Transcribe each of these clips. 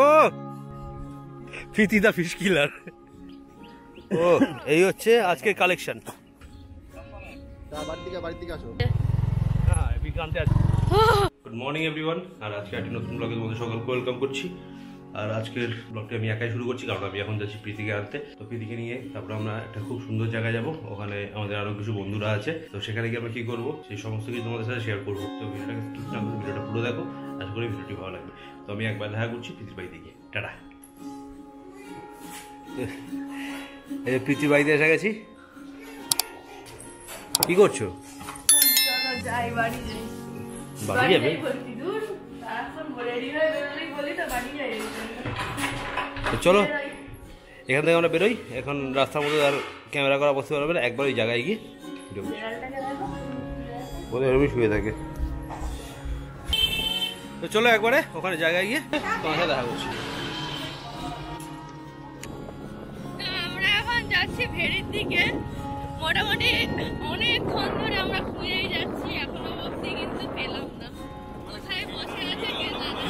ও প্রীতি দা fish কিলার। ও এই হচ্ছে আজকের কালেকশন। Good morning everyone. আর আজকে একটা নতুন ব্লগে তোমাদের সকলকে ওয়েলকাম করছি। আর আজকের ব্লগটা আমি একাই শুরু করছি, কারণ আমি এখন যাচ্ছি প্রীতিকে আনতে। তো প্রীতিকে নিয়ে তারপর আমরা একটা খুব সুন্দর জায়গায় যাব, ওখানে আমাদের আরো কিছু বন্ধুরা আছে। তো সেখানে গিয়ে আমরা কি করবো সেই সমস্ত কিছু তোমাদের সাথে শেয়ার করবো। তো ভিডিওটাকে স্কিপ না করে ভিডিওটা পুরো দেখো, আশা করি ভিডিওটি ভালো লাগবে। তো আমি একবার দেখা করছি প্রীতির বাড়িতে গিয়ে। টাটা। এই প্রীতির বাড়িতে এসে গেছি। কি করছো? বাড়ি যাবে? চলো এখান থেকে আমরা বেরোই। এখন রাস্তার মধ্যে আর ক্যামেরা করা বসতে পারবে না, একবার ওই জায়গায় গিয়ে ওদের এরকমই শুয়ে থাকে। তো চলো একবারে ওখানে জায়গায় গিয়ে তোমার সাথে দেখা করছি। আমরা এখন যাচ্ছি ভেড়ির দিকে। মোটামুটি অনেকক্ষণ ধরে আমরা খুঁজেই যাচ্ছি, এখনো অবধি কিন্তু পেলাম না। কোথায় বসে আছে কে জানে।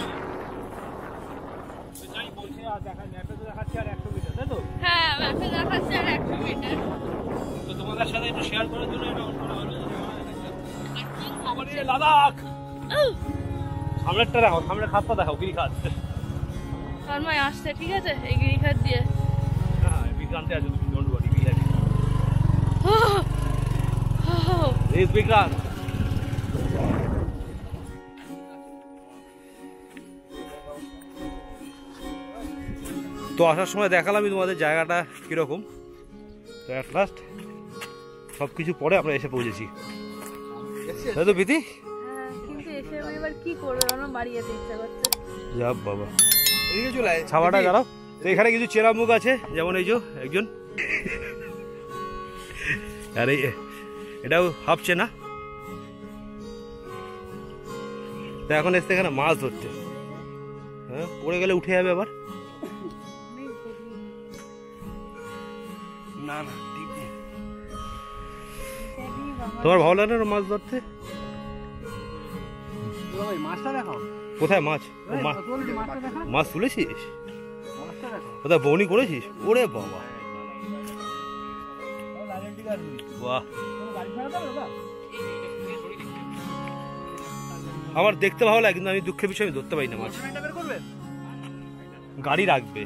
হ্যাঁ, ম্যাপে দেখাচ্ছে আর 100 মিটার। তো তোমাদের সাথে একটু শেয়ার করার জন্য এটা অন করা হলো। আমাদের লাদাখ সামনেরটা দেখো, সামনের খাতটা দেখো, গিরিখাত। শর্মায় আসছে, ঠিক আছে, এই গিরিখাত দিয়ে। হ্যাঁ, বিক্রান্তে আছে, তুমি ডোন্ট ওয়ারি, বি হ্যাপি। এই বিক্রান্ত তো আসার সময় দেখালামই তোমাদের জায়গাটা কিরকম। তো অ্যাট লাস্ট সব কিছু পরে আমরা এসে পৌঁছেছি, তাই তো প্রীতি? কিন্তু এসে আমি এবার কি করবো, আমার বাড়ি যেতে ইচ্ছা করছে। যা বাবা, এদিকে চলে আয়, ছাওয়াটা দাঁড়াও। তো এখানে কিছু চেনা মুখ আছে, যেমন এই যে একজন, আর এই এটাও হাফ চেনা। তো এখন এসছে এখানে মাছ ধরতে। হ্যাঁ, পড়ে গেলে উঠে যাবে আবার। না না, ঠিক নেই। তোমার ভালো লাগে না মাছ ধরতে? মাছটা দেখাও। কোথায় মাছ? মাছ তুলেছিস? কোথায় বউনি করেছিস? ওরে বাবা, বাহ। আমার দেখতে ভালো লাগে, কিন্তু আমি দুঃখের বিষয় আমি ধরতে পারি না মাছ। গাড়ি রাখবে,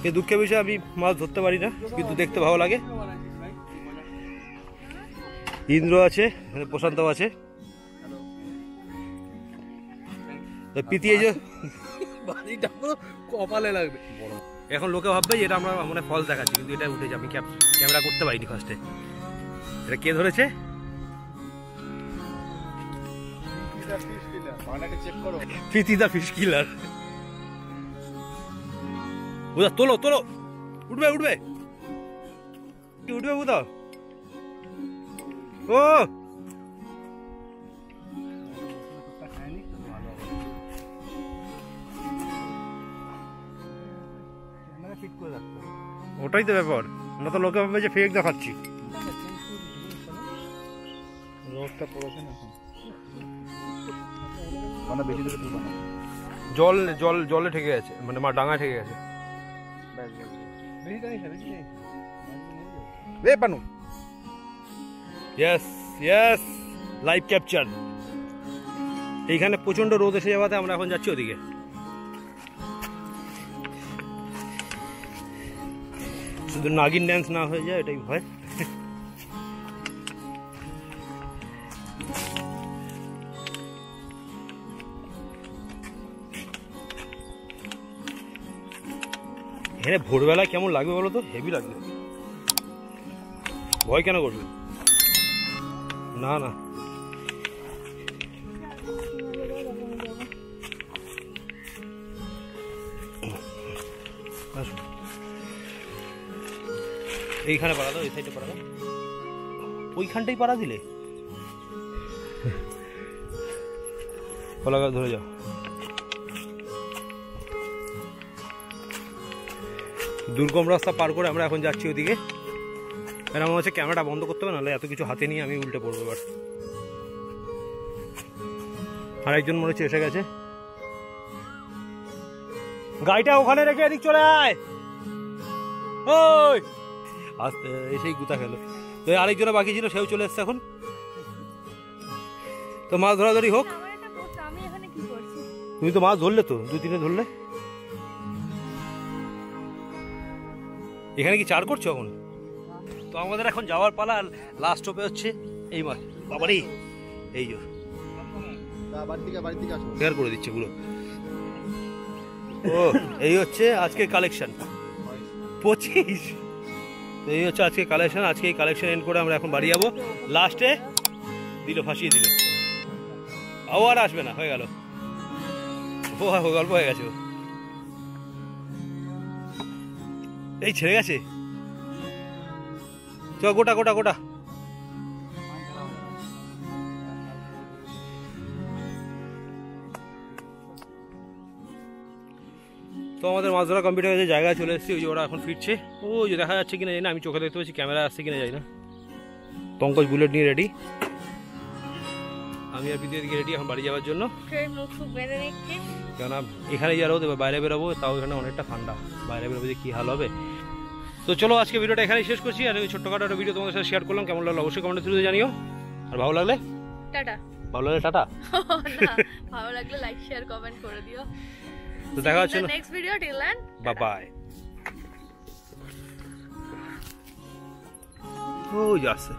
এই দুঃখের বিষয় আমি মাছ ধরতে পারি না, কিন্তু দেখতে ভালো লাগে। ইন্দ্র আছে, প্রশান্ত আছে, প্রীতি এই যে কপালে লাগবে। এখন লোকে ভাববে যে এটা আমরা মানে ফলস দেখাচ্ছি, কিন্তু এটা উঠেছে, আমি ক্যামেরা করতে পারিনি ফার্স্টে। এটা কে ধরেছে? প্রীতি দা ফিশ কিলার। বুঝা, তোলো তোলো, উঠবে উঠবে উঠবে বুঝা। ও ওটাই তো ব্যাপার, না তো লোকে ভাববে যে ফেক দেখাচ্ছি। জল জল জলে ঠেকে গেছে, মানে মা ডাঙায় ঠেকে গেছে। Yes yes, live capture. এইখানে প্রচন্ড রোদ এসে যাওয়াতে আমরা এখন যাচ্ছি ওদিকে। শুধু নাগিন ড্যান্স না হয়ে যায়, এটাই ভয়। এখানে ভোরবেলা কেমন লাগবে বলো তো? হেভি লাগবে। ভয় কেন করবে? না না, এইখানে পাড়া দাও, এই সাইডে পাড়া দাও, ওইখানটাই পাড়া দিলে কলা গাছ ধরে যাও। দুর্গম রাস্তা পার করে আমরা এখন যাচ্ছি ওদিকে। আর আমার হচ্ছে ক্যামেরাটা বন্ধ করতে হবে, নাহলে এত কিছু হাতে নিয়ে আমি উল্টে পড়বো। এবার আর একজন মনে হচ্ছে এসে গেছে। গাড়িটা ওখানে রেখে এদিক চলে আয়। ওই আস্তে এসেই গুতা খেলো। তো আরেকজনে বাকি ছিল, সেও চলে এসছে এখন। তো মাছ ধরাধরি হোক। তুমি তো মাছ ধরলে, তো 2-3 ধরলে। এখানে কি চার করছো এখন? তো আমাদের এখন যাওয়ার পালা। লাস্ট স্টপে হচ্ছে এই মাছ। বাবারি এই যে শেয়ার করে দিচ্ছে পুরো। ও এই হচ্ছে আজকের কালেকশন 25। এই হচ্ছে আজকে কালেকশন। আজকে এই কালেকশন এন্ড করে আমরা এখন বাড়ি যাবো। লাস্টে দিল, ফাঁসিয়ে দিল। আর আসবে না, হয়ে গেল। ও গল্প হয়ে গেছে। এই ছেড়ে গেছে। চ গোটা গোটা গোটা। তো আমাদের মাছ ধরা কমপ্লিট হয়ে গেছে, জায়গায় চলে এসেছি। ওই যে ওরা এখন ফিরছে। ও যে দেখা যাচ্ছে কিনা জানি না, আমি চোখে দেখতে পাচ্ছি, ক্যামেরা আসছে কিনা জানি না। পঙ্কজ বুলেট নিয়ে রেডি, আমি আর বিদ্যুৎ দিকে রেডি এখন বাড়ি যাওয়ার জন্য। কেননা এখানে যারা বাইরে বেরোবো, তাও এখানে অনেকটা ঠান্ডা। বাইরে বেরোবো যে কী হাল হবে। তো চলো আজকে ভিডিওটা এখানেই শেষ করছি। আর ছোট্টখাটো একটা ভিডিও তোমাদের সাথে শেয়ার করলাম। কেমন লাগলো অবশ্যই কমেন্টে থ্রুতে জানিও। আর ভালো লাগলে টাটা। ভালো লাগলে টাটা। ভালো লাগলে লাইক শেয়ার কমেন্ট করে দিও। তো দেখা হচ্ছে next video. Till then bye bye. ও যাচ্ছে।